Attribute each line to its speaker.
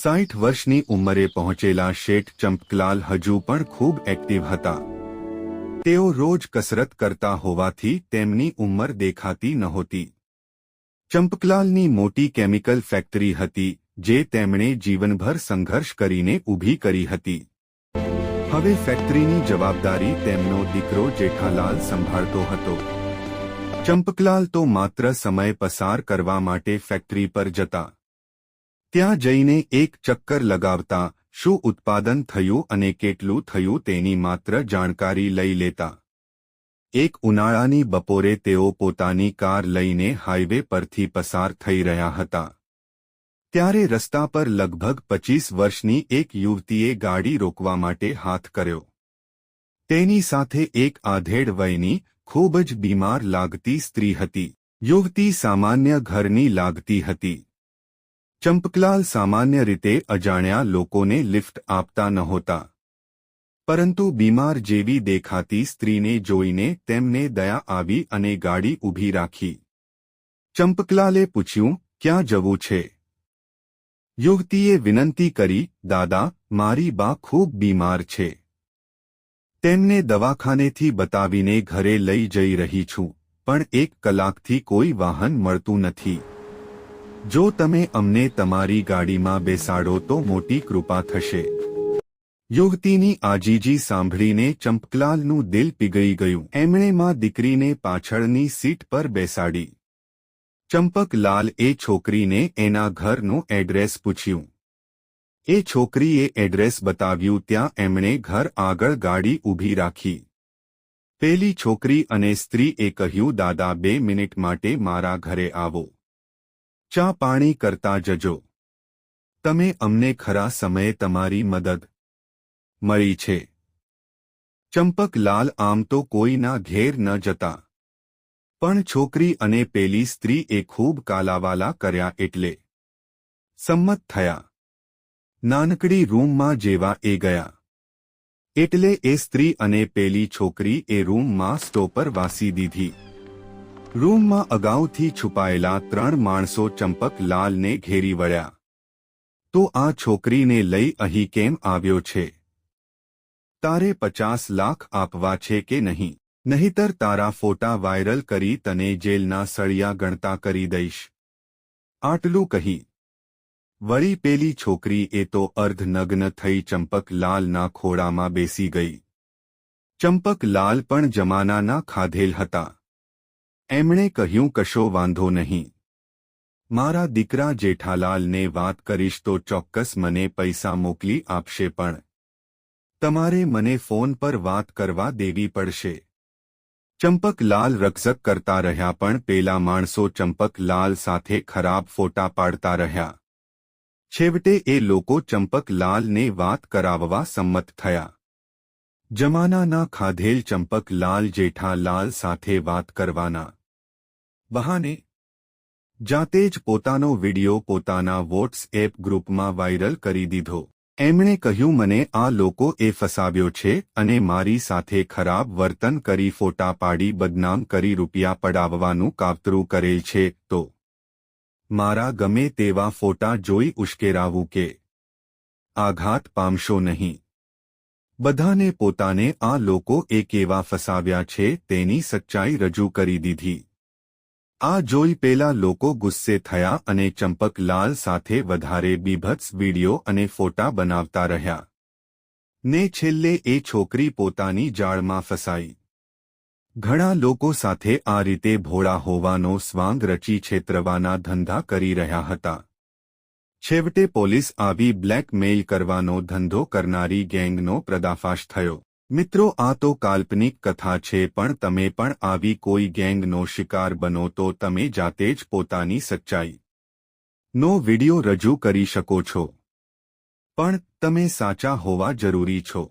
Speaker 1: 60 વર્ષની ઉંમરે પહોંચેલા શેઠ ચંપકલાલ હજુ પણ ખૂબ એક્ટિવ હતા. તેઓ રોજ કસરત કરતા હોવાથી તેમની ઉંમર દેખાતી નહોતી. ચંપકલાલની મોટી કેમિકલ ફેક્ટરી હતી જે તેમણે જીવનભર સંઘર્ષ કરીને ઊભી કરી હતી. હવે ફેક્ટરીની જવાબદારી તેમનો દીકરો જેઠાલાલ સંભાળતો હતો. ચંપકલાલ તો માત્ર સમય પસાર કરવા માટે ફેક્ટરી પર જતા. ત્યાં જઈને એક ચક્કર લગાવતા, શું ઉત્પાદન થયું અને કેટલું થયું તેની માત્ર જાણકારી લઈ લેતા. એક ઉનાળાની બપોરે તેઓ પોતાની કાર લઈને હાઈવે પરથી પસાર થઈ રહ્યા હતા. ત્યારે રસ્તા પર લગભગ 25 વર્ષની એક યુવતીએ ગાડી રોકવા માટે હાથ કર્યો. તેની સાથે એક આધેડ વયની, ખૂબ જ બીમાર લાગતી સ્ત્રી હતી. યુવતી સામાન્ય ઘરની લાગતી હતી. ચંપકલાલ સામાન્ય રીતે અજાણ્યા લોકોને લિફ્ટ આપતા નહોતા. પરંતુ બીમાર જેવી દેખાતી સ્ત્રીને જોઈને તેમને દયા આવી અને ગાડી ઊભી રાખી. ચંપકલાલે પૂછ્યું, ક્યાં જવું છે? યુવતીએ વિનંતી કરી, દાદા, મારી બા ખૂબ બીમાર છે. તેમને દવાખાનેથી બતાવીને ઘરે લઈ જઈ રહી છું, પણ 1 કલાકથી કોઈ વાહન મળતું નથી. જો તમે અમને તમારી ગાડીમાં બેસાડો તો મોટી કૃપા થશે. યુવતીની આજીજી સાંભળીને ચંપકલાલનું દિલ પીગળી ગયું. એમણે માં દીકરીને પાછળની સીટ પર બેસાડી. ચંપકલાલ એ છોકરીને એના ઘરનું એડ્રેસ પૂછ્યું. એ છોકરીએ એડ્રેસ બતાવ્યું. ત્યાં એમણે ઘર આગળ ગાડી ઊભી રાખી. પેલી છોકરી અને સ્ત્રીએ કહ્યું, દાદા 2 મિનિટ માટે મારા ઘરે આવો. ચા પાણી કરતા જજો. તમે અમને ખરા સમયે તમારી મદદ મળી છે. ચંપકલાલ આમ તો કોઈના ઘેર ન જતા. પણ છોકરી અને પેલી સ્ત્રીએ ખૂબ કાલાવાલા કર્યા એટલે સંમત થયા. નાનકડી રૂમમાં જેવા એ ગયા એટલે એ સ્ત્રી અને પેલી છોકરી એ રૂમમાં સ્ટોપર વાસી દીધી. રૂમમાં અગાઉથી છુપાયેલા 3 માણસો ચંપકલાલને ઘેરી વળ્યા. તો આ છોકરીને લઈ અહીં કેમ આવ્યો છે? તારે 50 લાખ આપવા છે કે નહીં? નહીતર તારા ફોટા વાયરલ કરી તને જેલના સળિયા ગણતા કરી દઈશ. આટલું કહી વળી પેલી છોકરી એ તો અર્ધનગ્ન થઈ ચંપકલાલના ખોળામાં બેસી ગઈ. ચંપકલાલ પણ જમાનાના ખાધેલ હતા. એમણે કહ્યું, કશો વાંધો નહીં. મારા દીકરા જેઠાલાલને વાત કરીશ તો ચોક્કસ મને પૈસા મોકલી આપશે, પણ તમારે મને ફોન પર વાત કરવા દેવી પડશે. ચંપકલાલ રકઝક કરતા રહ્યા પણ પેલા માણસો ચંપકલાલ સાથે ખરાબ ફોટા પાડતા રહ્યા. છેવટે એ લોકો ચંપકલાલને વાત કરાવવા સંમત થયા. જમાનાના ખાધેલ ચંપકલાલ જેઠાલાલ સાથે વાત કરવાના બહાને જાતે જ પોતાનો વિડિયો પોતાના વોટ્સએપ ગ્રુપમાં વાયરલ કરી દીધો. એમણે કહ્યું, મને આ લોકો એ ફસાવ્યો છે અને મારી સાથે ખરાબ વર્તન કરી ફોટા પાડી બદનામ કરી રૂપિયા પડાવવાનું કાવતરું કરેલ છે, તો મારા ગમે તેવા ફોટા જોઈ ઉશ્કેરાવું કે આઘાત પામશો નહીં. બધાને પોતાને આ લોકો એ કેવા ફસાવ્યા છે તેની સચ્ચાઈ રજૂ કરી દીધી. આ જોઈ પેલા લોકો ગુસ્સે થયા અને ચંપકલાલ સાથે વધારે બીભત્સ વિડિયો અને ફોટા બનાવતા રહ્યા. ને છેલ્લે એ છોકરી પોતાની જાળમાં ફસાઈ. ઘણા લોકો સાથે આ રીતે ભોળા હોવાનો સ્વાંગ રચી છેતરવાના ધંધા કરી રહ્યા હતા. છેવટે પોલીસ આવી બ્લેકમેઇલ કરવાનો ધંધો કરનારી ગેંગનો પર્દાફાશ થયો. મિત્રો, આ તો કાલ્પનિક કથા છે, પણ તમે પણ આવી કોઈ ગેંગનો શિકાર બનો તો તમે જાતે જ પોતાની સચ્ચાઈ નો વિડિયો રજૂ કરી શકો છો. પણ તમે સાચા હોવા જરૂરી છો.